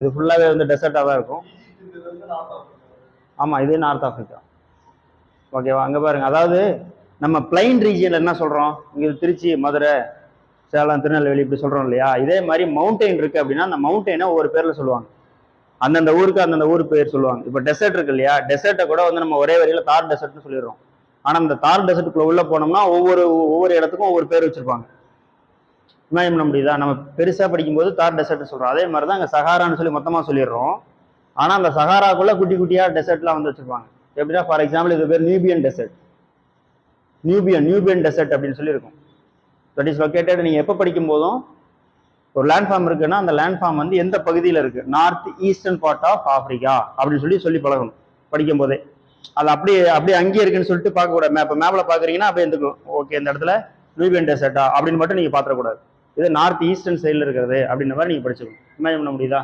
இது ஃபுல்லாகவே வந்து டெசர்ட்டாக தான் இருக்கும். ஆமாம், இது நார்த் ஆஃப்ரிக்கா. ஓகேவா, அங்கே பாருங்க. அதாவது நம்ம பிளைன் ரீஜியனில் என்ன சொல்கிறோம், இங்கே திருச்சி, மதுரை, சேலம், திருநெல்வேலி இப்படி சொல்கிறோம் இல்லையா? இதே மாதிரி மவுண்டெயின் இருக்குது அப்படின்னா அந்த மவுண்டெயினை ஒவ்வொரு பேரில் சொல்லுவாங்க. அந்தந்த ஊருக்கு அந்தந்த ஊர் பேர் சொல்லுவாங்க. இப்போ டெசர்ட் இருக்கு இல்லையா, டெசர்ட்டை கூட வந்து நம்ம ஒரே வரியில் தார் டெசர்ட்னு சொல்லிடுறோம். ஆனால் இந்த தார் டெசர்ட்டுக்குள்ள உள்ள போனோம்னா ஒவ்வொரு இடத்துக்கும் ஒவ்வொரு பேர் வச்சிருப்பாங்க. இமேஜின் பண்ண முடியுதா? நம்ம பெருசாக படிக்கும்போது தார் டெசர்ட்னு சொல்கிறோம். அதே மாதிரி தான் அங்கே சஹாரான்னு சொல்லி மொத்தமாக சொல்லிடுறோம். ஆனால் அந்த சஹாராக்குள்ள குட்டி குட்டியாக டெசர்ட்லாம் வந்து வச்சிருப்பாங்க. எப்படின்னா ஃபார் எக்ஸாம்பிள் இது பேர் நியூபியன் டெசர்ட். நியூபியன் டெசர்ட் அப்படின்னு சொல்லி இருக்கும். That is located. நீங்கள் எப்போ படிக்கும் போதும் ஒரு லேண்ட் ஃபார்ம் இருக்குன்னா அந்த லேண்ட் ஃபார்ம் வந்து எந்த பகுதியில் இருக்கு, north eastern part of Africa அப்படின்னு சொல்லி பழகணும் படிக்கும் போதே. அது அப்படியே அங்கேயே இருக்குன்னு சொல்லிட்டு பார்க்கக்கூடாது. மேப்பில் பார்க்குறீங்கன்னா அப்படியே இருந்துக்கும். ஓகே, இந்த இடத்துல நியூபியன் டெசர்ட்டா அப்படின்னு மட்டும் நீங்கள் பார்த்துடக்கூடாது. இது நார்த் ஈஸ்டர்ன் சைடில் இருக்கிறது அப்படின்ற மாதிரி நீங்கள் படிச்சுக்கணும். இமேஜின் பண்ண முடியுதா?